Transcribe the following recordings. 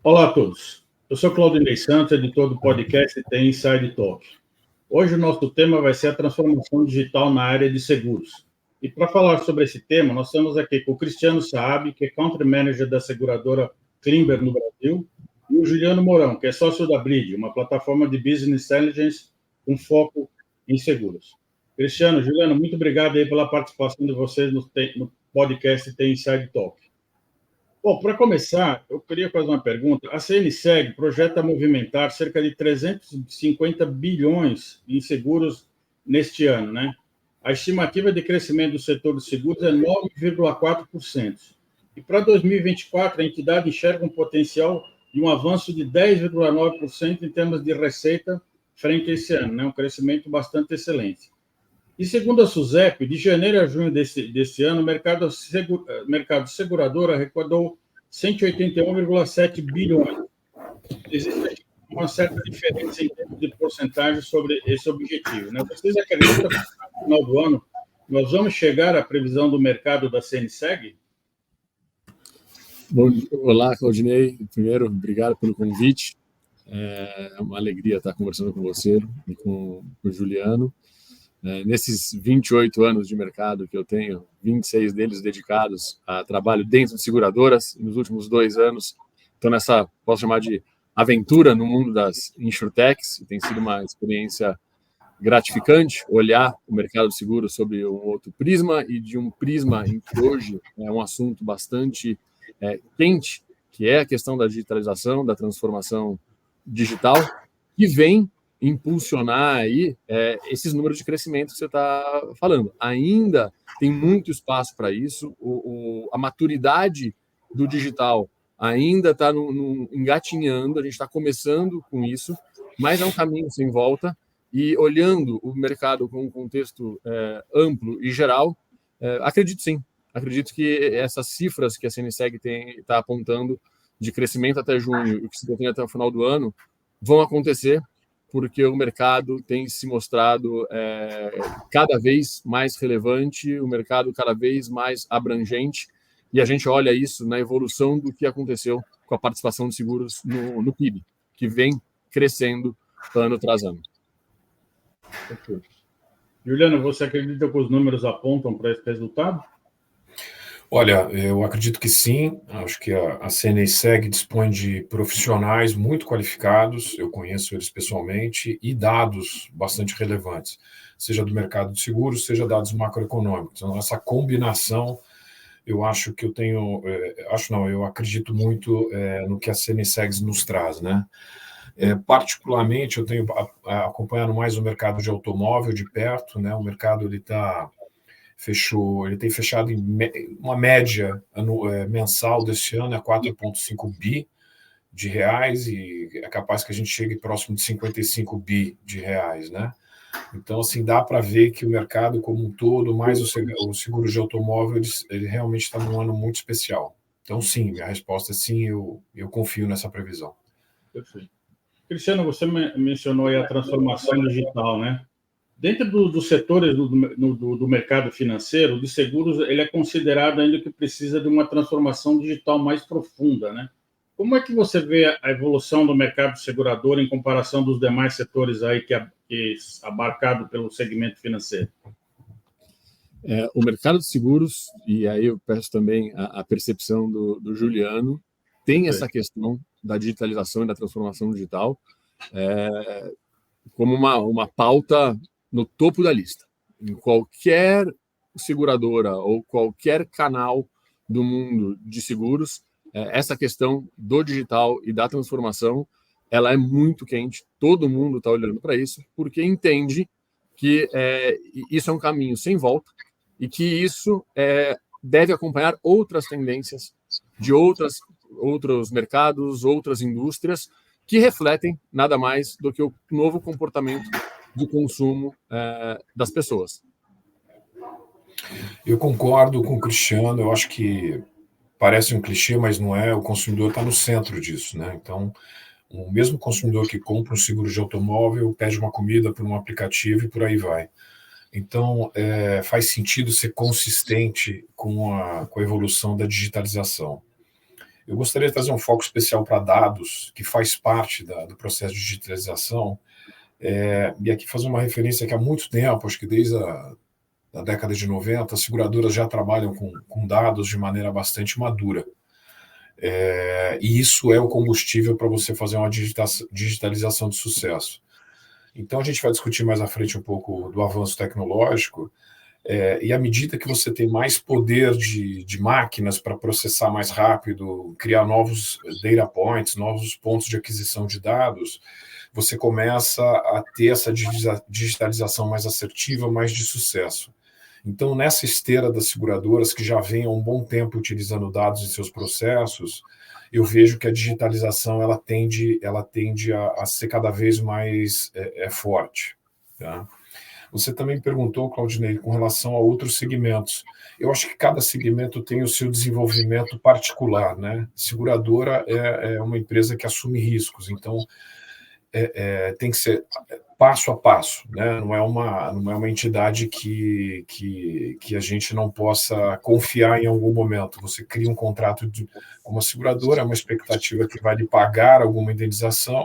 Olá a todos. Eu sou Claudinei Santos, editor do podcast TI Inside Talk. Hoje o nosso tema vai ser a transformação digital na área de seguros. E para falar sobre esse tema, nós estamos aqui com o Cristiano Saab, que é Country Manager da seguradora Climber no Brasil, e o Juliano Mourão, que é sócio da Bridge, uma plataforma de business intelligence com foco em seguros. Cristiano, Juliano, muito obrigado aí pela participação de vocês no podcast TI Inside Talk. Bom, para começar, eu queria fazer uma pergunta. A CNSEG projeta movimentar cerca de 350 bilhões em seguros neste ano, né? A estimativa de crescimento do setor de seguros é 9,4%. E para 2024, a entidade enxerga um potencial de um avanço de 10,9% em termos de receita frente a esse ano, né? Um crescimento bastante excelente. E segundo a SUSEP, de janeiro a junho desse ano, o mercado segurador arrecadou 181,7 bilhões. Existe uma certa diferença em termos de porcentagem sobre esse objetivo, né? Vocês acreditam que no final do ano nós vamos chegar à previsão do mercado da CNSEG? Bom, olá, Claudinei. Primeiro, obrigado pelo convite. É uma alegria estar conversando com você e com o Juliano. Nesses 28 anos de mercado que eu tenho, 26 deles dedicados a trabalho dentro de seguradoras, e nos últimos 2 anos estou nessa, posso chamar de aventura no mundo das insurtechs, e tem sido uma experiência gratificante olhar o mercado de seguros sobre um outro prisma, e de um prisma em que hoje é um assunto bastante quente, que é a questão da digitalização, da transformação digital, que vem impulsionar aí esses números de crescimento que você está falando. Ainda tem muito espaço para isso, a maturidade do digital ainda está engatinhando, a gente está começando com isso, mas é um caminho sem volta, e olhando o mercado com um contexto amplo e geral, acredito sim, acredito que essas cifras que a CNSEG está apontando de crescimento até junho e que se detém até o final do ano vão acontecer, porque o mercado tem se mostrado cada vez mais relevante, o mercado cada vez mais abrangente, e a gente olha isso na evolução do que aconteceu com a participação de seguros no PIB, que vem crescendo ano tras ano. Juliano, você acredita que os números apontam para esse resultado? Olha, eu acredito que sim. Acho que a CNSEG dispõe de profissionais muito qualificados, eu conheço eles pessoalmente, e dados bastante relevantes, seja do mercado de seguros, seja dados macroeconômicos. Então, essa combinação, eu acho que eu tenho, eu acredito muito no que a CNSEG nos traz, né? Particularmente, eu tenho acompanhado mais o mercado de automóvel de perto, né? O mercado ele tem fechado em uma média mensal deste ano, 4,5 bi de reais, e é capaz que a gente chegue próximo de 55 bi de reais, né? Então, assim, dá para ver que o mercado como um todo, mais o seguro de automóvel, ele realmente está num ano muito especial. Então, sim, minha resposta é sim, eu confio nessa previsão. Perfeito. Cristiano, você mencionou aí a transformação digital, né? Dentro dos setores do mercado financeiro, de seguros, ele é considerado ainda que precisa de uma transformação digital mais profunda, né? Como é que você vê a evolução do mercado segurador em comparação dos demais setores aí que é abarcado pelo segmento financeiro? O mercado de seguros, e aí eu peço também a percepção do Juliano, tem essa questão da digitalização e da transformação digital como uma pauta no topo da lista. Em qualquer seguradora ou qualquer canal do mundo de seguros, essa questão do digital e da transformação, ela é muito quente, todo mundo está olhando para isso, porque entende que isso é um caminho sem volta e que isso deve acompanhar outras tendências de outros mercados, outras indústrias, que refletem nada mais do que o novo comportamento de consumo das pessoas. Eu concordo com o Cristiano, eu acho que parece um clichê, mas não é, o consumidor está no centro disso, né? Então, o mesmo consumidor que compra um seguro de automóvel pede uma comida por um aplicativo e por aí vai. Então, faz sentido ser consistente com a evolução da digitalização. Eu gostaria de trazer um foco especial para dados, que faz parte do processo de digitalização, e aqui fazer uma referência que há muito tempo, acho que desde a década de 90, as seguradoras já trabalham com dados de maneira bastante madura. E isso é o combustível para você fazer uma digitalização de sucesso. Então, a gente vai discutir mais à frente um pouco do avanço tecnológico, e à medida que você tem mais poder de máquinas para processar mais rápido, criar novos data points, novos pontos de aquisição de dados, você começa a ter essa digitalização mais assertiva, mais de sucesso. Então, nessa esteira das seguradoras, que já vem há um bom tempo utilizando dados em seus processos, eu vejo que a digitalização ela tende a ser cada vez mais forte. Tá? Você também perguntou, Claudinei, com relação a outros segmentos. Eu acho que cada segmento tem o seu desenvolvimento particular, né? Seguradora é uma empresa que assume riscos, então tem que ser passo a passo, né? Não é uma entidade que a gente não possa confiar em algum momento. Você cria um contrato com uma seguradora, é uma expectativa que vai lhe pagar alguma indenização,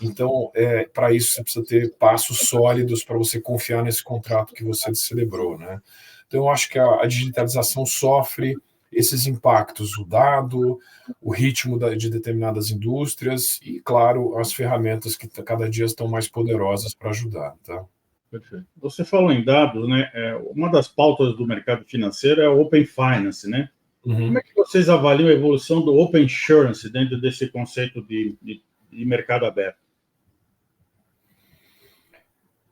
então, para isso, você precisa ter passos sólidos para você confiar nesse contrato que você celebrou, né? Então, eu acho que a digitalização sofre esses impactos, o dado, o ritmo de determinadas indústrias e, claro, as ferramentas que cada dia estão mais poderosas para ajudar. Tá? Perfeito. Você falou em dados, né? Uma das pautas do mercado financeiro é o Open Finance, né? Uhum. Como é que vocês avaliam a evolução do Open Insurance dentro desse conceito de mercado aberto?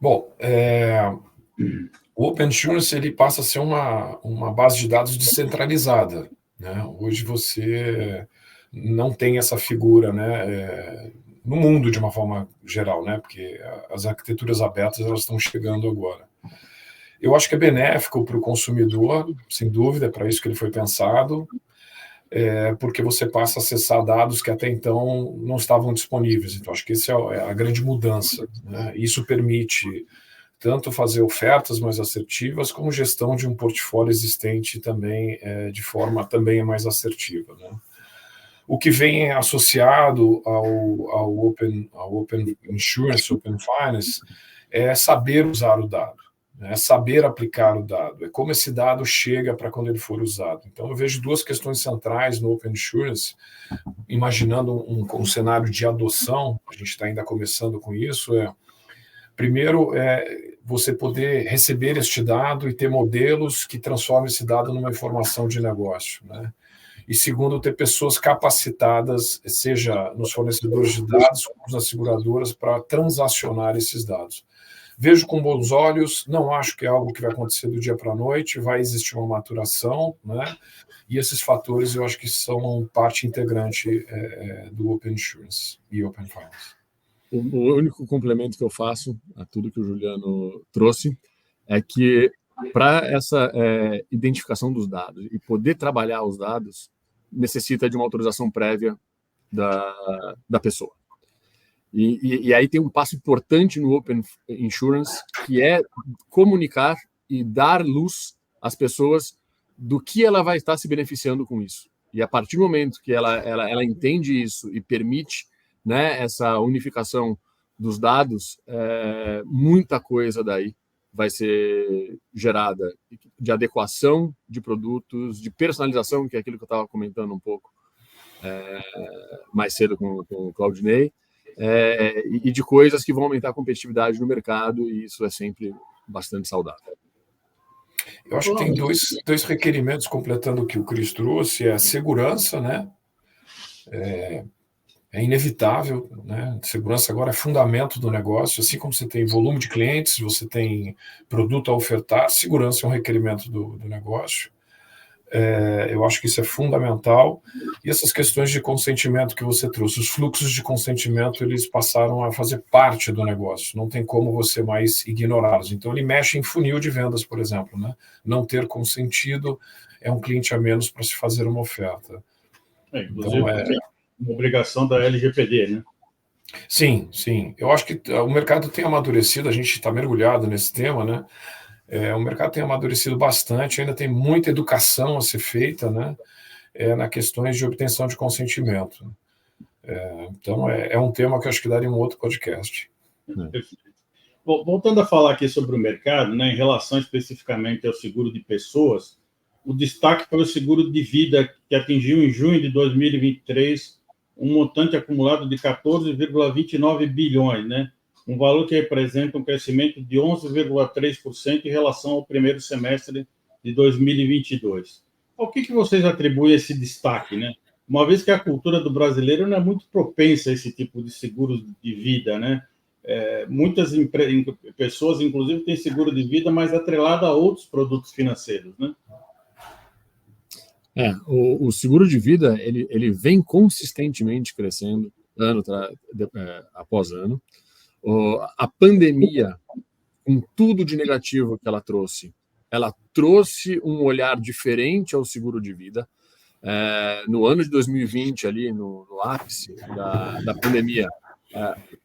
Bom, o Open Insurance ele passa a ser uma base de dados descentralizada, né? Hoje você não tem essa figura, né, no mundo de uma forma geral, né? Porque as arquiteturas abertas elas estão chegando agora. Eu acho que é benéfico para o consumidor, sem dúvida, é para isso que ele foi pensado, porque você passa a acessar dados que até então não estavam disponíveis. Então, acho que essa é a grande mudança, né? Isso permite tanto fazer ofertas mais assertivas, como gestão de um portfólio existente também de forma também mais assertiva, né? O que vem associado ao Open Insurance, Open Finance, é saber usar o dado, né? Saber aplicar o dado, é como esse dado chega para quando ele for usado. Então, eu vejo duas questões centrais no Open Insurance, imaginando um cenário de adoção, a gente está ainda começando com isso, primeiro, você poder receber este dado e ter modelos que transformem esse dado numa informação de negócio, né? E segundo, ter pessoas capacitadas, seja nos fornecedores de dados, como nas seguradoras, para transacionar esses dados. Vejo com bons olhos, não acho que é algo que vai acontecer do dia para a noite, vai existir uma maturação, né? E esses fatores eu acho que são parte integrante do Open Insurance e Open Finance. O único complemento que eu faço a tudo que o Juliano trouxe é que para essa identificação dos dados e poder trabalhar os dados, necessita de uma autorização prévia da pessoa. E aí tem um passo importante no Open Insurance, que é comunicar e dar luz às pessoas do que ela vai estar se beneficiando com isso. E a partir do momento que ela entende isso e permite, né, essa unificação dos dados, muita coisa daí vai ser gerada de adequação de produtos, de personalização, que é aquilo que eu estava comentando um pouco mais cedo com o Claudinei, e de coisas que vão aumentar a competitividade no mercado, e isso é sempre bastante saudável. Eu acho que tem dois requerimentos, completando o que o Cris trouxe, a segurança, né? É inevitável, né? Segurança agora é fundamento do negócio, assim como você tem volume de clientes, você tem produto a ofertar, segurança é um requerimento do negócio. Eu acho que isso é fundamental. E essas questões de consentimento que você trouxe, os fluxos de consentimento, eles passaram a fazer parte do negócio, não tem como você mais ignorá-los. Então, ele mexe em funil de vendas, por exemplo, né? Não ter consentido é um cliente a menos para se fazer uma oferta. Inclusive, uma obrigação da LGPD, né? Sim, sim. Eu acho que o mercado tem amadurecido, a gente está mergulhado nesse tema, né? O mercado tem amadurecido bastante, ainda tem muita educação a ser feita, né? nas questões de obtenção de consentimento. Então, é um tema que eu acho que daria um outro podcast. Bom, voltando a falar aqui sobre o mercado, né, em relação especificamente ao seguro de pessoas, o destaque foi o seguro de vida, que atingiu em junho de 2023 um montante acumulado de 14,29 bilhões, né? Um valor que representa um crescimento de 11,3% em relação ao primeiro semestre de 2022. Ao que vocês atribuem esse destaque, né? Uma vez que a cultura do brasileiro não é muito propensa a esse tipo de seguros de vida, né? Muitas pessoas, inclusive, têm seguro de vida, mas atrelado a outros produtos financeiros, né? O seguro de vida ele vem consistentemente crescendo ano após ano. A pandemia, com tudo de negativo que ela trouxe um olhar diferente ao seguro de vida. No ano de 2020, ali no ápice da pandemia,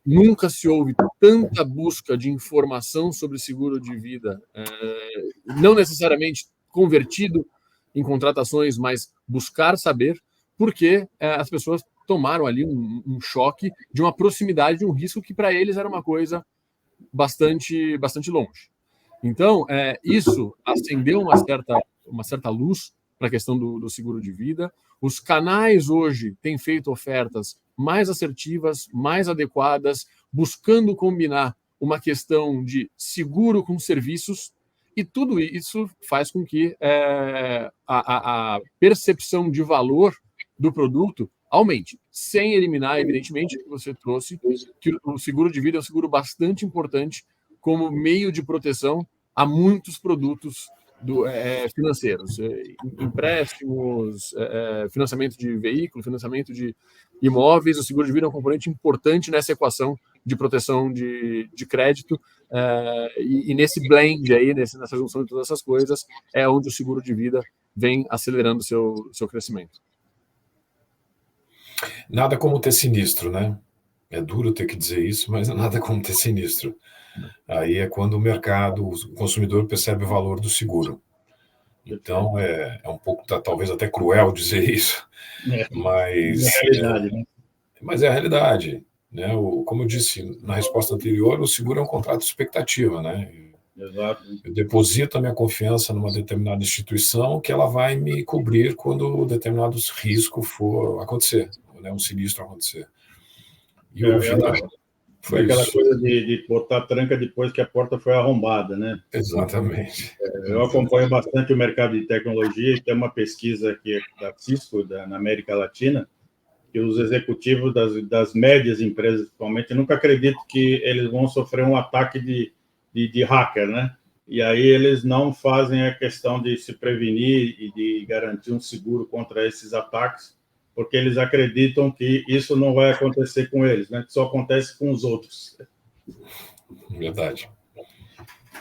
nunca se houve tanta busca de informação sobre seguro de vida, não necessariamente convertido em contratações, mas buscar saber, porque as pessoas tomaram ali um choque de uma proximidade de um risco que para eles era uma coisa bastante longe. Então, isso acendeu uma certa luz para a questão do seguro de vida. Os canais hoje têm feito ofertas mais assertivas, mais adequadas, buscando combinar uma questão de seguro com serviços, e tudo isso faz com que a percepção de valor do produto aumente, sem eliminar, evidentemente, que você trouxe, que o seguro de vida é um seguro bastante importante como meio de proteção a muitos produtos financeiros, empréstimos, financiamento de veículo, financiamento de imóveis. O seguro de vida é um componente importante nessa equação de proteção de crédito, e nesse blend aí, nessa junção de todas essas coisas, é onde o seguro de vida vem acelerando o seu crescimento. Nada como ter sinistro, né? É duro ter que dizer isso, mas nada como ter sinistro. Aí é quando o consumidor percebe o valor do seguro. Então, é um pouco, talvez até cruel dizer isso, mas... É a realidade, né? Mas é a realidade, né? Como eu disse na resposta anterior, o seguro é um contrato de expectativa, né? Exato. Eu deposito a minha confiança numa determinada instituição que ela vai me cobrir quando determinado risco for acontecer, né? Um sinistro acontecer. E o vida foi aquela isso. coisa de botar tranca depois que a porta foi arrombada, né? Exatamente. Eu acompanho bastante o mercado de tecnologia, e tem uma pesquisa aqui da Cisco, na América Latina, que os executivos das médias empresas, principalmente, nunca acreditam que eles vão sofrer um ataque de hacker, né? E aí eles não fazem a questão de se prevenir e de garantir um seguro contra esses ataques, porque eles acreditam que isso não vai acontecer com eles, né? Que só acontece com os outros. Verdade.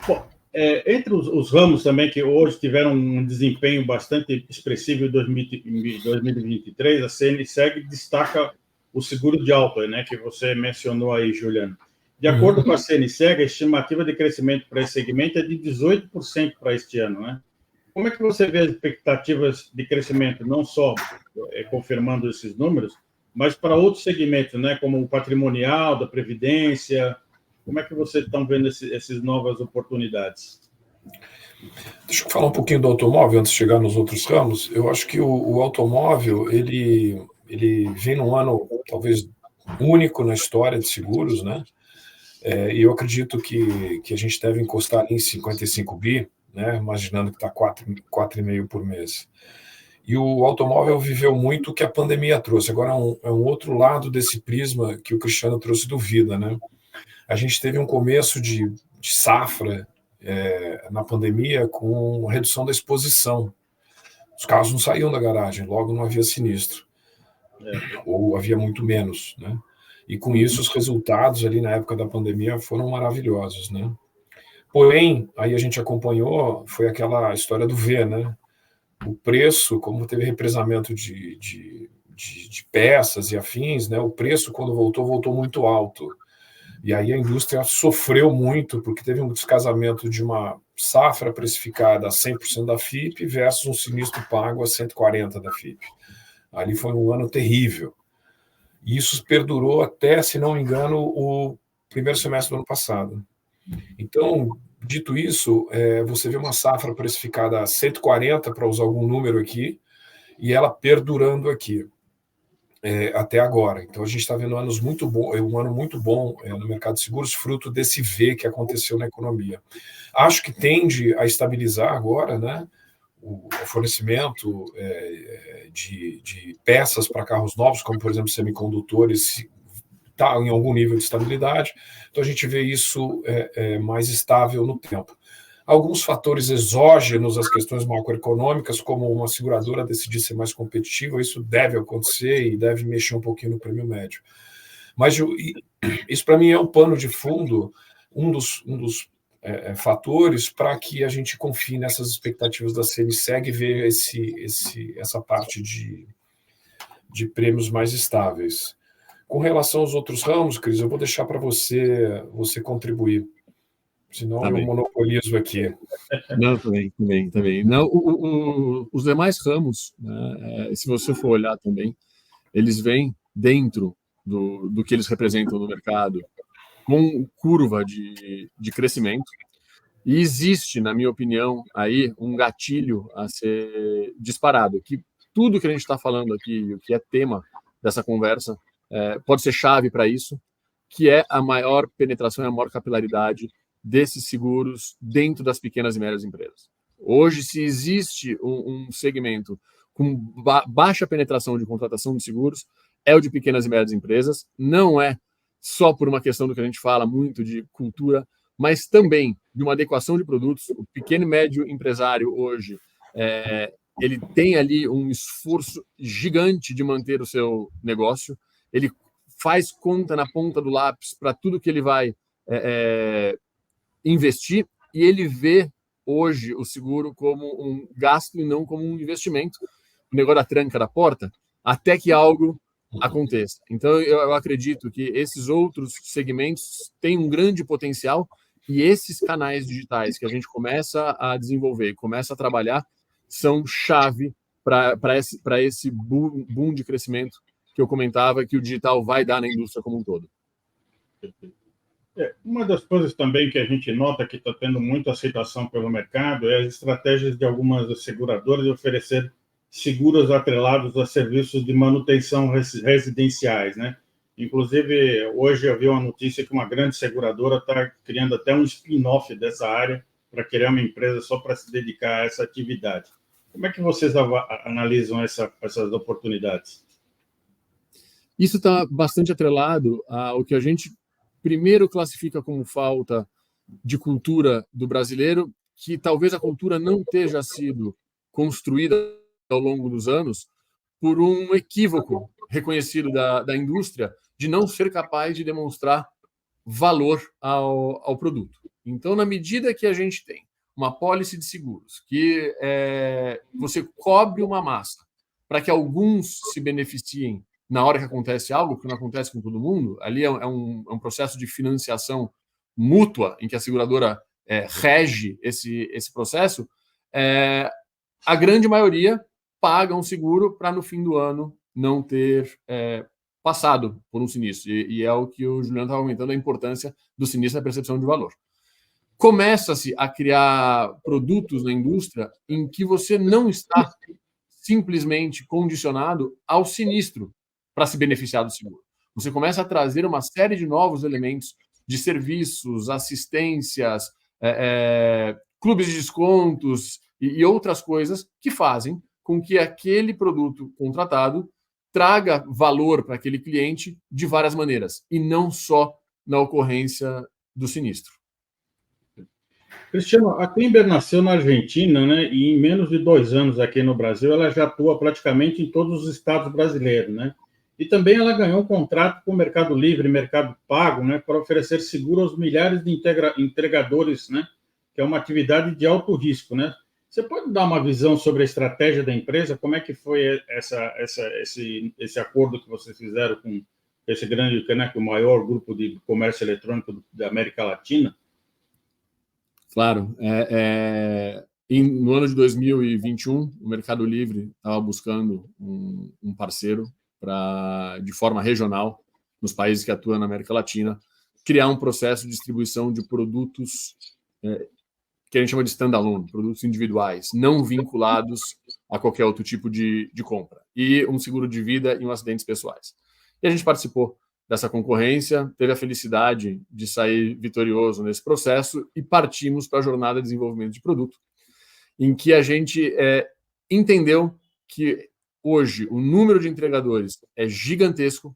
Bom, entre os ramos também que hoje tiveram um desempenho bastante expressivo em 2023, a CNSEG destaca o seguro de auto, né, que você mencionou aí, Juliano. De acordo com a CNSEG, a estimativa de crescimento para esse segmento é de 18% para este ano, né? Como é que você vê as expectativas de crescimento, não só confirmando esses números, mas para outros segmentos, né, como o patrimonial, da previdência? Como é que vocês estão vendo essas novas oportunidades? Deixa eu falar um pouquinho do automóvel antes de chegar nos outros ramos. Eu acho que o automóvel ele vem num ano talvez único na história de seguros, né? E eu acredito que a gente deve encostar em 55 bi, né? Imaginando que está 4,5 por mês. E o automóvel viveu muito o que a pandemia trouxe. Agora é um outro lado desse prisma que o Cristiano trouxe do Vida, né? A gente teve um começo de safra na pandemia com redução da exposição. Os carros não saíam da garagem, logo não havia sinistro. Ou havia muito menos, né? E com isso os resultados ali na época da pandemia foram maravilhosos, né? Porém, aí a gente acompanhou, foi aquela história do V, né? O preço, como teve represamento de peças e afins, né? O preço, quando voltou muito alto. E aí a indústria sofreu muito, porque teve um descasamento de uma safra precificada a 100% da FIP versus um sinistro pago a 140% da FIP. Ali foi um ano terrível. E isso perdurou até, se não me engano, o primeiro semestre do ano passado. Então, dito isso, você vê uma safra precificada a 140, para usar algum número aqui, e ela perdurando aqui até agora. Então, a gente está vendo um ano muito bom no mercado de seguros, fruto desse V que aconteceu na economia. Acho que tende a estabilizar agora, né? O fornecimento de peças para carros novos, como, por exemplo, semicondutores, está em algum nível de estabilidade. Então, a gente vê isso mais estável no tempo. Alguns fatores exógenos às questões macroeconômicas, como uma seguradora decidir ser mais competitiva, isso deve acontecer e deve mexer um pouquinho no prêmio médio. Mas isso, para mim, é um pano de fundo, um dos fatores para que a gente confie nessas expectativas da CNSEG e ver essa parte de prêmios mais estáveis. Com relação aos outros ramos, Cris, eu vou deixar para você contribuir. Senão eu monopolizo aqui. Não, também. Não, os demais ramos, né, se você for olhar também, eles vêm dentro do que eles representam no mercado, com curva de crescimento. E existe, na minha opinião, aí um gatilho a ser disparado, que tudo que a gente está falando aqui, o que é tema dessa conversa, pode ser chave para isso, que é a maior penetração e a maior capilaridade desses seguros dentro das pequenas e médias empresas. Hoje, se existe um segmento com baixa penetração de contratação de seguros, é o de pequenas e médias empresas. Não é só por uma questão do que a gente fala muito de cultura, mas também de uma adequação de produtos. O pequeno e médio empresário hoje, ele tem ali um esforço gigante de manter o seu negócio, ele faz conta na ponta do lápis para tudo que ele vai investir, e ele vê hoje o seguro como um gasto e não como um investimento. O negócio da tranca da porta, até que algo aconteça. Então, eu acredito que esses outros segmentos têm um grande potencial, e esses canais digitais que a gente começa a desenvolver, começa a trabalhar, são chave para esse boom de crescimento que eu comentava que o digital vai dar na indústria como um todo. Uma das coisas também que a gente nota que está tendo muita aceitação pelo mercado é as estratégias de algumas seguradoras de oferecer seguros atrelados a serviços de manutenção residenciais, né? Inclusive, hoje eu vi uma notícia que uma grande seguradora está criando até um spin-off dessa área para criar uma empresa só para se dedicar a essa atividade. Como é que vocês analisam essas oportunidades? Isso está bastante atrelado ao que a gente primeiro classifica como falta de cultura do brasileiro, que talvez a cultura não tenha sido construída ao longo dos anos por um equívoco reconhecido da indústria de não ser capaz de demonstrar valor ao produto. Então, na medida que a gente tem uma pólice de seguros que você cobre uma massa para que alguns se beneficiem na hora que acontece algo, que não acontece com todo mundo, ali é um processo de financiação mútua, em que a seguradora rege esse processo, a grande maioria paga um seguro para, no fim do ano, não ter passado por um sinistro. E é o que o Juliano estava comentando, a importância do sinistro na percepção de valor. Começa-se a criar produtos na indústria em que você não está simplesmente condicionado ao sinistro para se beneficiar do seguro. Você começa a trazer uma série de novos elementos de serviços, assistências, clubes de descontos e outras coisas que fazem com que aquele produto contratado traga valor para aquele cliente de várias maneiras, e não só na ocorrência do sinistro. Cristiano, a Climber nasceu na Argentina, né? E em menos de 2 anos aqui no Brasil, ela já atua praticamente em todos os estados brasileiros, né? E também ela ganhou um contrato com o Mercado Livre, Mercado Pago, né? Para oferecer seguro aos milhares de entregadores, né? Que é uma atividade de alto risco, né? Você pode dar uma visão sobre a estratégia da empresa? Como é que foi esse acordo que vocês fizeram com esse grande, né? O maior grupo de comércio eletrônico da América Latina? Claro. No ano de 2021, o Mercado Livre estava buscando um parceiro para, de forma regional, nos países que atuam na América Latina, criar um processo de distribuição de produtos que a gente chama de standalone, produtos individuais, não vinculados a qualquer outro tipo de compra, e um seguro de vida e um acidentes pessoais. E a gente participou dessa concorrência, teve a felicidade de sair vitorioso nesse processo e partimos para a jornada de desenvolvimento de produto, em que a gente entendeu que hoje o número de entregadores é gigantesco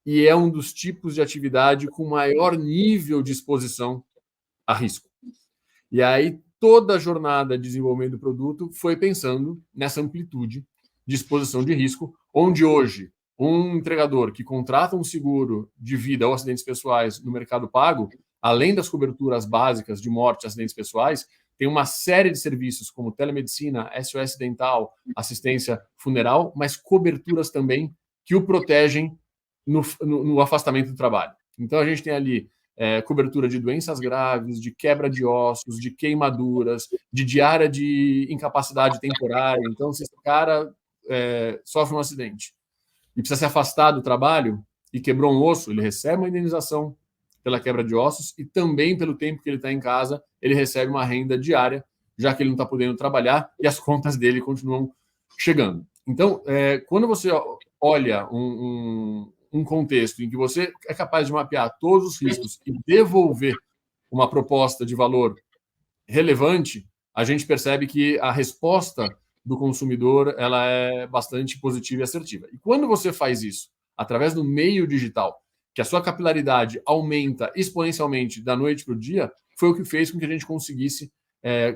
e é um dos tipos de atividade com maior nível de exposição a risco. E aí toda a jornada de desenvolvimento do produto foi pensando nessa amplitude de exposição de risco, onde hoje um entregador que contrata um seguro de vida ou acidentes pessoais no Mercado Pago, além das coberturas básicas de morte e acidentes pessoais, tem uma série de serviços como telemedicina, SOS dental, assistência funeral, mas coberturas também que o protegem no afastamento do trabalho. Então, a gente tem ali cobertura de doenças graves, de quebra de ossos, de queimaduras, de diária de incapacidade temporária. Então, se esse cara sofre um acidente e precisa se afastar do trabalho e quebrou um osso, ele recebe uma indenização pela quebra de ossos e também pelo tempo que ele está em casa, ele recebe uma renda diária, já que ele não está podendo trabalhar e as contas dele continuam chegando. Então, quando você olha um contexto em que você é capaz de mapear todos os riscos e devolver uma proposta de valor relevante, a gente percebe que a resposta do consumidor ela é bastante positiva e assertiva. E quando você faz isso através do meio digital, que a sua capilaridade aumenta exponencialmente da noite para o dia, foi o que fez com que a gente conseguisse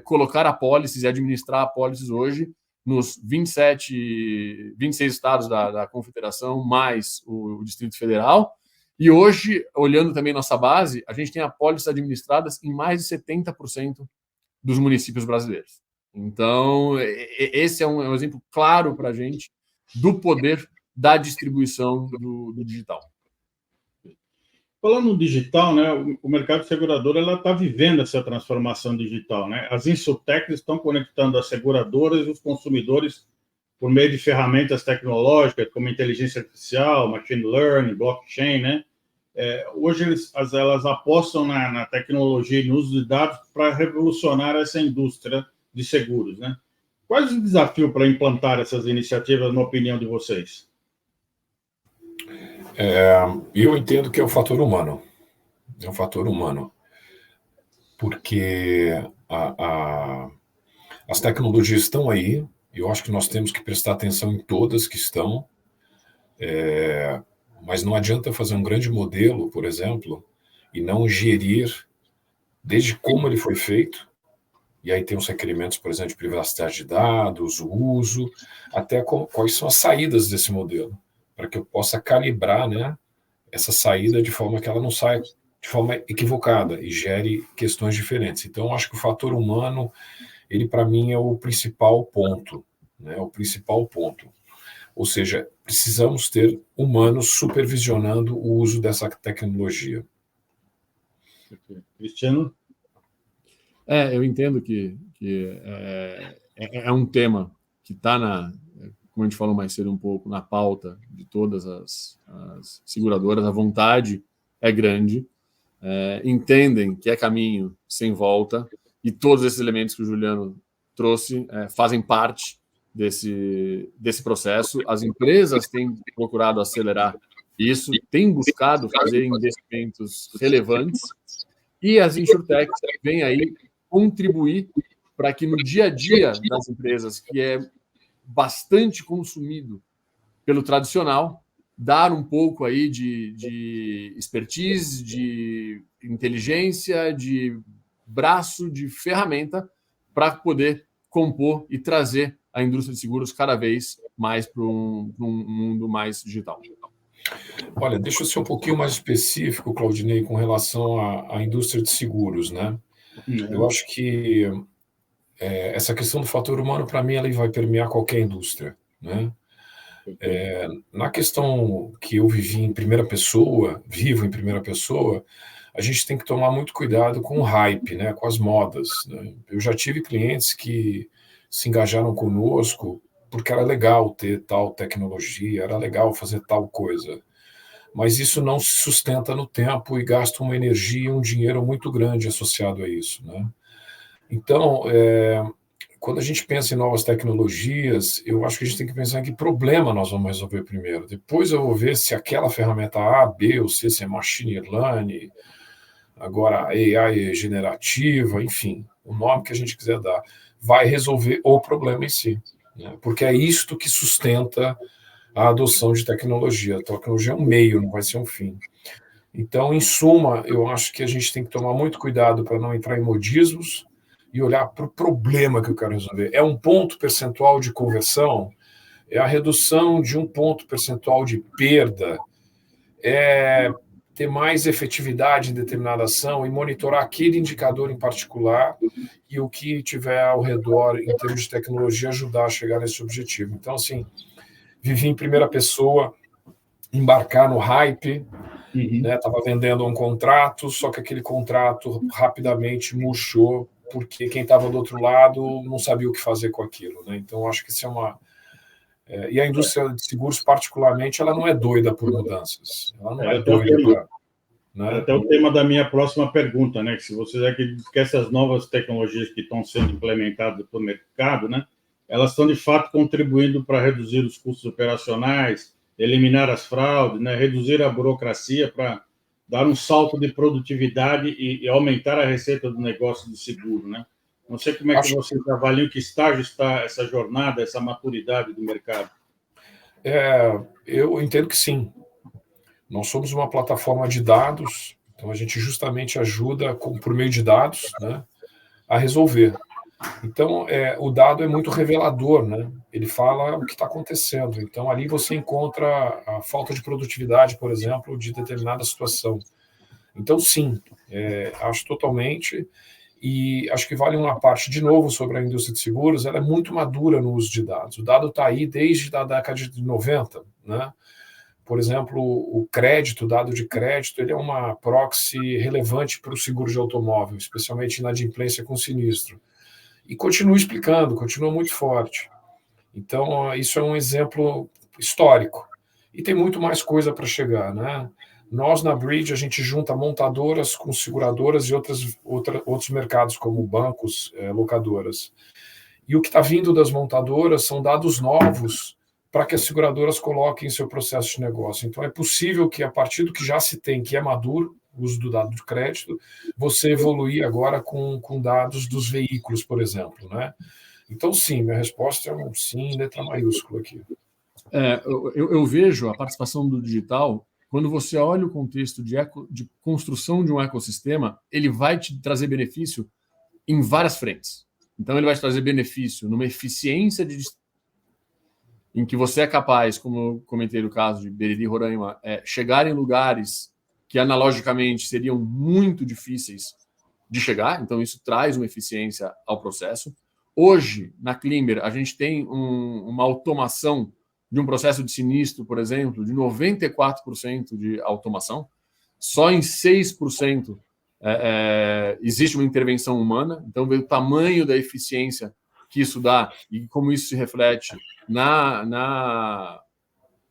colocar apólices e administrar apólices hoje nos 26 estados da Confederação, mais o Distrito Federal. E hoje, olhando também nossa base, a gente tem apólices administradas em mais de 70% dos municípios brasileiros. Então, esse é um exemplo claro para a gente do poder da distribuição do digital. Falando no digital, né, o mercado segurador está vivendo essa transformação digital. Né? As insurtechs estão conectando as seguradoras e os consumidores por meio de ferramentas tecnológicas como inteligência artificial, machine learning, blockchain. Né? Hoje elas apostam na tecnologia e no uso de dados para revolucionar essa indústria de seguros. Né? Quais os desafios para implantar essas iniciativas, na opinião de vocês? Eu entendo que é o fator humano. É um fator humano. Porque as tecnologias estão aí, eu acho que nós temos que prestar atenção em todas que estão, mas não adianta fazer um grande modelo, por exemplo, e não gerir desde como ele foi feito, e aí tem os requerimentos, por exemplo, de privacidade de dados, o uso, até quais são as saídas desse modelo, para que eu possa calibrar, né, essa saída de forma que ela não saia de forma equivocada e gere questões diferentes. Então, eu acho que o fator humano, ele para mim é o principal ponto, né, o principal ponto. Ou seja, precisamos ter humanos supervisionando o uso dessa tecnologia. Cristiano? Eu entendo que é um tema que está como a gente falou mais cedo um pouco, na pauta de todas as seguradoras. A vontade é grande, entendem que é caminho sem volta, e todos esses elementos que o Juliano trouxe fazem parte desse processo. As empresas têm procurado acelerar isso, têm buscado fazer investimentos relevantes, e as insurtechs vêm aí contribuir para que no dia a dia das empresas, que é bastante consumido pelo tradicional, dar um pouco aí de expertise, de inteligência, de braço, de ferramenta para poder compor e trazer a indústria de seguros cada vez mais para um mundo mais digital. Olha, deixa eu ser um pouquinho mais específico, Claudinei, com relação à indústria de seguros, né? Eu acho que essa questão do fator humano, para mim, ela vai permear qualquer indústria, né? Na questão que eu vivo em primeira pessoa, a gente tem que tomar muito cuidado com o hype, né, com as modas, né? Eu já tive clientes que se engajaram conosco porque era legal ter tal tecnologia, era legal fazer tal coisa, mas isso não se sustenta no tempo e gasta uma energia e um dinheiro muito grande associado a isso, né? Então, quando a gente pensa em novas tecnologias, eu acho que a gente tem que pensar em que problema nós vamos resolver primeiro. Depois eu vou ver se aquela ferramenta A, B ou C, se é machine learning, agora AI generativa, enfim, o nome que a gente quiser dar, vai resolver o problema em si, né? Porque é isto que sustenta a adoção de tecnologia. A tecnologia é um meio, não vai ser um fim. Então, em suma, eu acho que a gente tem que tomar muito cuidado para não entrar em modismos e olhar para o problema que eu quero resolver. É um ponto percentual de conversão? É a redução de um ponto percentual de perda? É ter mais efetividade em determinada ação e monitorar aquele indicador em particular e o que tiver ao redor em termos de tecnologia ajudar a chegar nesse objetivo. Então, assim, vivi em primeira pessoa, embarcar no hype, né? Estava vendendo um contrato, só que aquele contrato rapidamente murchou porque quem estava do outro lado não sabia o que fazer com aquilo, né? Então, acho que isso é uma... e a indústria de seguros, particularmente, ela não é doida por mudanças. Ela não é doida para... Né? Até o tema da minha próxima pergunta, né? Que se vocês acreditam que essas novas tecnologias que estão sendo implementadas para o mercado, né? Elas estão, de fato, contribuindo para reduzir os custos operacionais, eliminar as fraudes, né? Reduzir a burocracia para dar um salto de produtividade e aumentar a receita do negócio de seguro, né? Não sei como é que vocês avaliam que estágio está essa jornada, essa maturidade do mercado. Eu entendo que sim. Nós somos uma plataforma de dados, então a gente justamente ajuda, por meio de dados, né, a resolver. Então, o dado é muito revelador, né? Ele fala o que está acontecendo. Então, ali você encontra a falta de produtividade, por exemplo, de determinada situação. Então, sim, acho totalmente. E acho que vale uma parte, de novo, sobre a indústria de seguros, ela é muito madura no uso de dados. O dado está aí desde a década de 90, né? Por exemplo, o crédito, o dado de crédito, ele é uma proxy relevante para o seguro de automóvel, especialmente inadimplência com sinistro. E continua explicando, continua muito forte. Então, isso é um exemplo histórico. E tem muito mais coisa para chegar, né? Nós, na Bridge, a gente junta montadoras com seguradoras e outros mercados, como bancos, locadoras. E o que está vindo das montadoras são dados novos para que as seguradoras coloquem em seu processo de negócio. Então, é possível que, a partir do que já se tem, que é maduro, o uso do dado de crédito, você evoluir agora com dados dos veículos, por exemplo, né? Então, sim, minha resposta é um sim, letra maiúscula aqui. Eu vejo a participação do digital, quando você olha o contexto de construção de um ecossistema, ele vai te trazer benefício em várias frentes. Então, ele vai te trazer benefício numa eficiência em que você é capaz, como eu comentei no caso de Beriri e Roraima, chegar em lugares que analogicamente seriam muito difíceis de chegar, então isso traz uma eficiência ao processo. Hoje, na Climber, a gente tem uma automação de um processo de sinistro, por exemplo, de 94% de automação. Só em 6% existe uma intervenção humana, então vê o tamanho da eficiência que isso dá e como isso se reflete na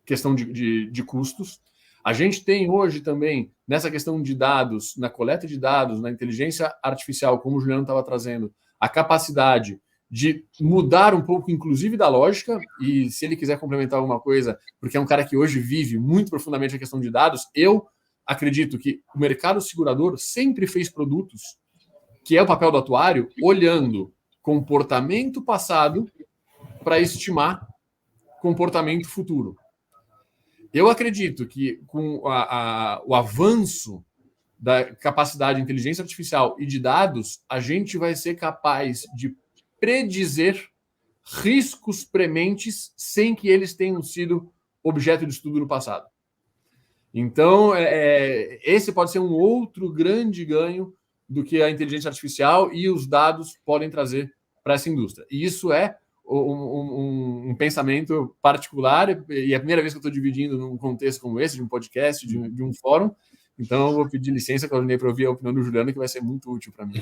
questão de custos. A gente tem hoje também, nessa questão de dados, na coleta de dados, na inteligência artificial, como o Juliano estava trazendo, a capacidade de mudar um pouco, inclusive, da lógica, e se ele quiser complementar alguma coisa, porque é um cara que hoje vive muito profundamente a questão de dados, eu acredito que o mercado segurador sempre fez produtos, que é o papel do atuário, olhando comportamento passado para estimar comportamento futuro. Eu acredito que com o avanço da capacidade de inteligência artificial e de dados, a gente vai ser capaz de predizer riscos prementes sem que eles tenham sido objeto de estudo no passado. Então, esse pode ser um outro grande ganho do que a inteligência artificial e os dados podem trazer para essa indústria. E isso é um pensamento particular, e é a primeira vez que eu estou dividindo num contexto como esse, de um podcast, de um fórum, Então, eu vou pedir licença, Claudinei, para ouvir a opinião do Juliano, que vai ser muito útil para mim.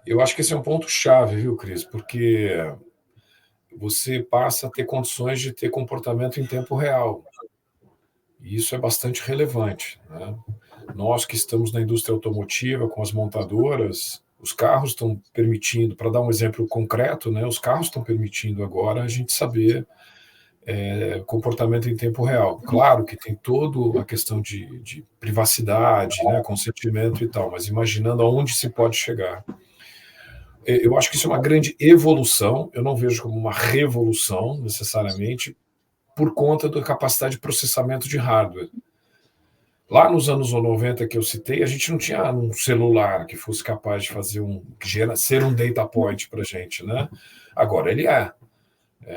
Eu acho que esse é um ponto-chave, viu, Cris? Porque você passa a ter condições de ter comportamento em tempo real. E isso é bastante relevante, né? Nós que estamos na indústria automotiva, com as montadoras, os carros estão permitindo, para dar um exemplo concreto, né, os carros estão permitindo agora a gente saber comportamento em tempo real. Claro que tem toda a questão de privacidade, né, consentimento e tal, mas imaginando aonde se pode chegar. Eu acho que isso é uma grande evolução, eu não vejo como uma revolução, necessariamente, por conta da capacidade de processamento de hardware. Lá nos anos 90 que eu citei, a gente não tinha um celular que fosse capaz de fazer ser um data point para a gente, né? Agora ele é.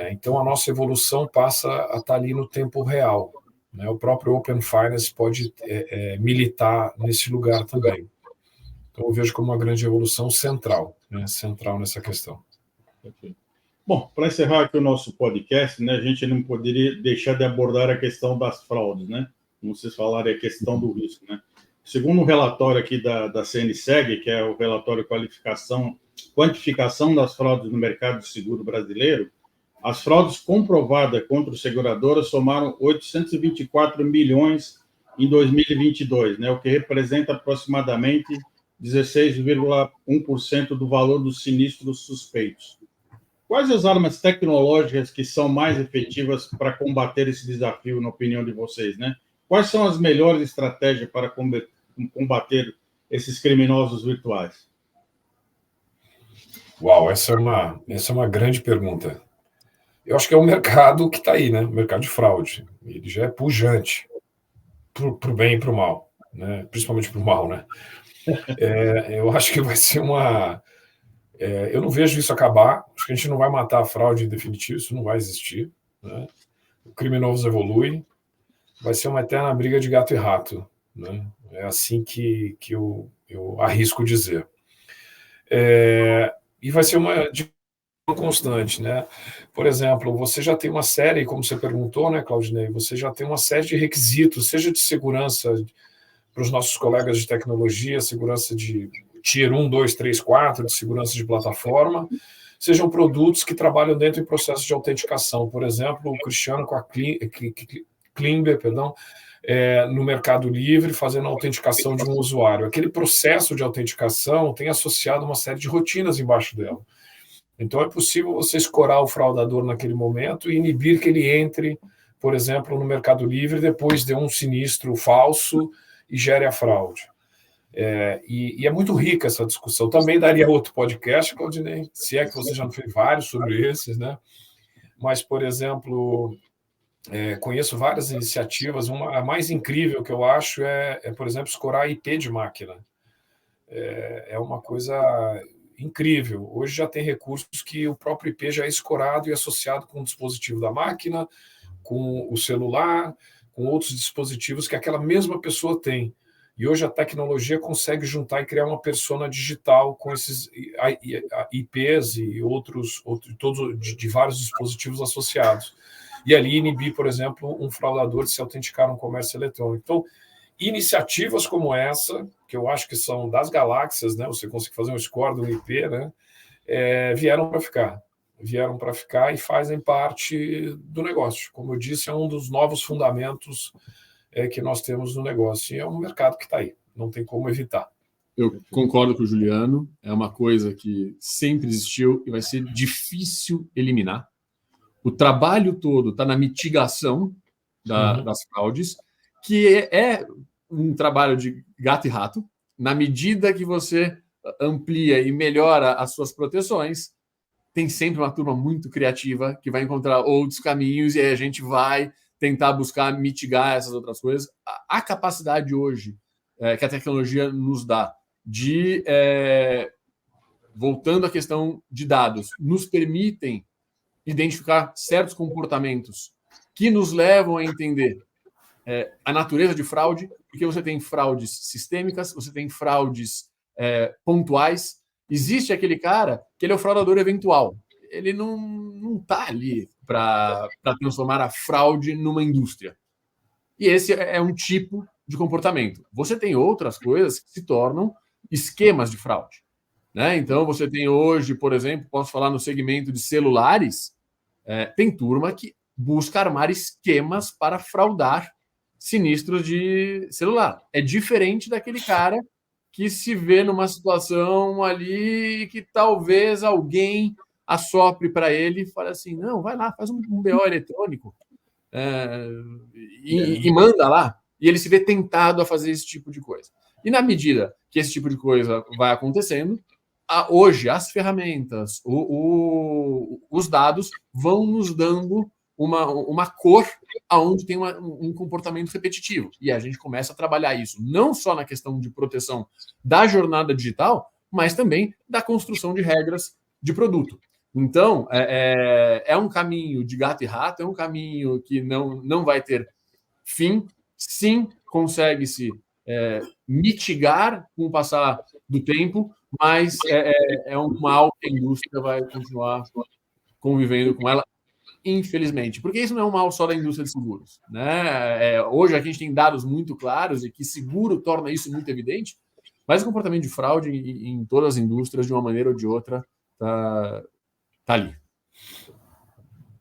Então a nossa evolução passa a estar ali no tempo real, né? O próprio Open Finance pode militar nesse lugar também. Então eu vejo como uma grande evolução central, né? Central nessa questão. Bom, para encerrar aqui o nosso podcast, né, a gente não poderia deixar de abordar a questão das fraudes, né? Como vocês falaram, é a questão do risco, né? Segundo um relatório aqui da CNSEG, que é o relatório quantificação das fraudes no mercado de seguro brasileiro, as fraudes comprovadas contra os seguradoras somaram 824 milhões em 2022, né, o que representa aproximadamente 16,1% do valor dos sinistros suspeitos. Quais as armas tecnológicas que são mais efetivas para combater esse desafio, na opinião de vocês, né? Quais são as melhores estratégias para combater esses criminosos virtuais? Uau, essa é uma grande pergunta. Eu acho que é o mercado que está aí, né? O mercado de fraude. Ele já é pujante, para o bem e para o mal, né? Principalmente para o mal, né? Eu acho que vai ser eu não vejo isso acabar. Acho que a gente não vai matar a fraude em definitivo, isso não vai existir, né? O criminoso evolui, vai ser uma eterna briga de gato e rato, né? É assim que eu arrisco dizer. E vai ser uma constante, né? Por exemplo, você já tem uma série, como você perguntou, né, Claudinei, você já tem uma série de requisitos, seja de segurança para os nossos colegas de tecnologia, segurança de Tier 1, 2, 3, 4, de segurança de plataforma, sejam produtos que trabalham dentro do processo de autenticação. Por exemplo, o Cristiano com a Klimber, no Mercado Livre, fazendo a autenticação de um usuário. Aquele processo de autenticação tem associado uma série de rotinas embaixo dela. Então, é possível você escorar o fraudador naquele momento e inibir que ele entre, por exemplo, no Mercado Livre, depois de um sinistro falso e gere a fraude. E é muito rica essa discussão. Também daria outro podcast, Claudinei, se é que você já não fez vários sobre esses, né? Mas, por exemplo, conheço várias iniciativas. A mais incrível que eu acho por exemplo, escorar IP de máquina. É uma coisa incrível. Hoje já tem recursos que o próprio IP já é escorado e associado com o dispositivo da máquina, com o celular, com outros dispositivos que aquela mesma pessoa tem. E hoje a tecnologia consegue juntar e criar uma persona digital com esses IPs e todos de vários dispositivos associados. E ali inibir, por exemplo, um fraudador de se autenticar no comércio eletrônico. Então, iniciativas como essa, que eu acho que são das galáxias, né? Você consegue fazer um score do IP, né? Vieram para ficar e fazem parte do negócio. Como eu disse, é um dos novos fundamentos que nós temos no negócio. E é um mercado que está aí, não tem como evitar. Eu concordo com o Juliano, é uma coisa que sempre existiu e vai ser difícil eliminar. O trabalho todo está na mitigação das fraudes, que é um trabalho de gato e rato. Na medida que você amplia e melhora as suas proteções, tem sempre uma turma muito criativa que vai encontrar outros caminhos e aí a gente vai tentar buscar mitigar essas outras coisas. A capacidade hoje que a tecnologia nos dá de, voltando à questão de dados, nos permitem identificar certos comportamentos que nos levam a entender a natureza de fraude, porque você tem fraudes sistêmicas, você tem fraudes pontuais. Existe aquele cara que ele é o fraudador eventual. Ele não está ali para transformar a fraude numa indústria. E esse é um tipo de comportamento. Você tem outras coisas que se tornam esquemas de fraude, né? Então, você tem hoje, por exemplo, posso falar no segmento de celulares, tem turma que busca armar esquemas para fraudar sinistros de celular. É diferente daquele cara que se vê numa situação ali que talvez alguém assopre para ele e fale assim, não, vai lá, faz um BO eletrônico e manda lá. E ele se vê tentado a fazer esse tipo de coisa. E na medida que esse tipo de coisa vai acontecendo, hoje as ferramentas, os dados vão nos dando uma cor aonde tem um comportamento repetitivo. E a gente começa a trabalhar isso não só na questão de proteção da jornada digital, mas também da construção de regras de produto. Então, é um caminho de gato e rato, é um caminho que não vai ter fim. Sim, consegue-se mitigar com o passar do tempo, mas é um mal que a indústria vai continuar convivendo com ela, infelizmente. Porque isso não é um mal só da indústria de seguros, né? Hoje a gente tem dados muito claros e que seguro torna isso muito evidente, mas o comportamento de fraude em todas as indústrias, de uma maneira ou de outra, está ali.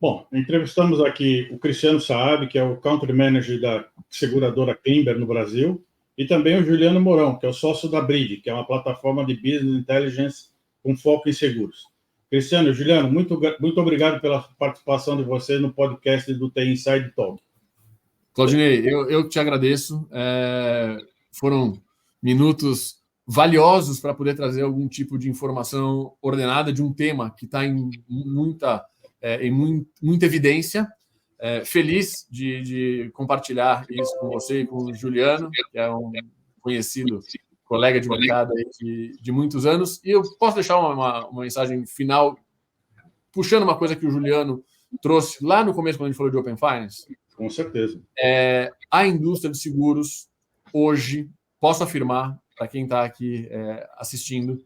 Bom, entrevistamos aqui o Cristiano Saab, que é o Country Manager da seguradora Climber no Brasil, e também o Juliano Mourão, que é o sócio da Bridge, que é uma plataforma de Business Intelligence com foco em seguros. Cristiano e Juliano, muito obrigado pela participação de vocês no podcast do TI Inside Talk. Claudinei, eu te agradeço. Foram minutos valiosos para poder trazer algum tipo de informação ordenada de um tema que está em muita evidência. Feliz de compartilhar isso com você e com o Juliano, que é um conhecido colega de mercado aí de muitos anos. E eu posso deixar uma mensagem final, puxando uma coisa que o Juliano trouxe lá no começo, quando a gente falou de Open Finance. Com certeza. A indústria de seguros, hoje, posso afirmar, para quem está aqui assistindo,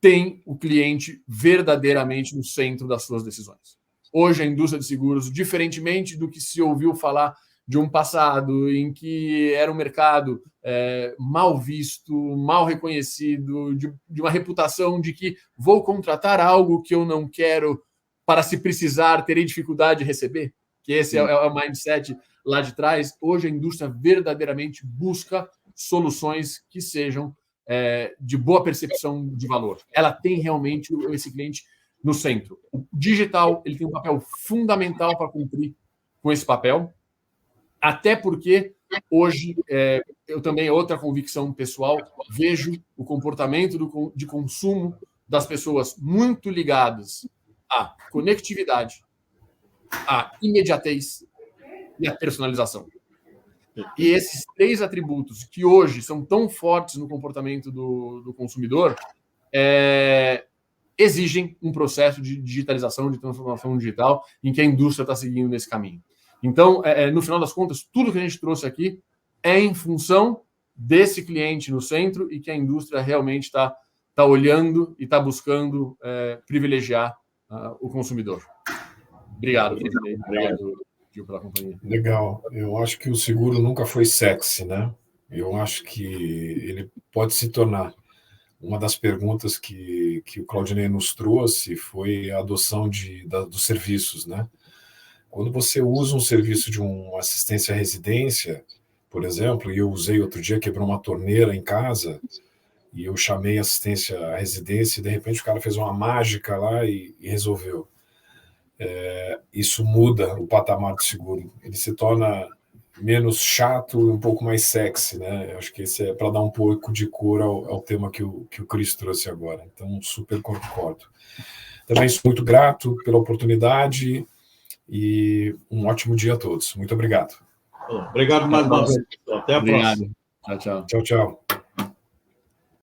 tem o cliente verdadeiramente no centro das suas decisões. Hoje, a indústria de seguros, diferentemente do que se ouviu falar de um passado em que era um mercado mal visto, mal reconhecido, de uma reputação de que vou contratar algo que eu não quero para, se precisar, terei dificuldade de receber, que esse é o mindset lá de trás. Hoje, a indústria verdadeiramente busca soluções que sejam de boa percepção de valor. Ela tem realmente esse cliente no centro. O digital, ele tem um papel fundamental para cumprir com esse papel, até porque hoje, eu também, outra convicção pessoal, vejo o comportamento de consumo das pessoas muito ligadas à conectividade, à imediatez e à personalização. E esses três atributos que hoje são tão fortes no comportamento do consumidor exigem um processo de digitalização, de transformação digital, em que a indústria está seguindo nesse caminho. Então, no final das contas, tudo que a gente trouxe aqui é em função desse cliente no centro e que a indústria realmente está olhando e está buscando privilegiar o consumidor. Obrigado, Felipe. Obrigado, Gil, pela companhia. Legal. Eu acho que o seguro nunca foi sexy, né? Eu acho que ele pode se tornar. Uma das perguntas que o Claudinei nos trouxe foi a adoção dos serviços, né? Quando você usa um serviço de uma assistência à residência, por exemplo, e eu usei outro dia, quebrou uma torneira em casa, e eu chamei assistência à residência, e de repente o cara fez uma mágica lá e resolveu. Isso muda o patamar do seguro. Ele se torna menos chato e um pouco mais sexy, né? Eu acho que esse é para dar um pouco de cor ao tema que o Cris trouxe agora. Então, super concordo. Também sou muito grato pela oportunidade e um ótimo dia a todos. Muito obrigado. Obrigado mais uma vez. Até a próxima. Tchau, tchau. Tchau, tchau.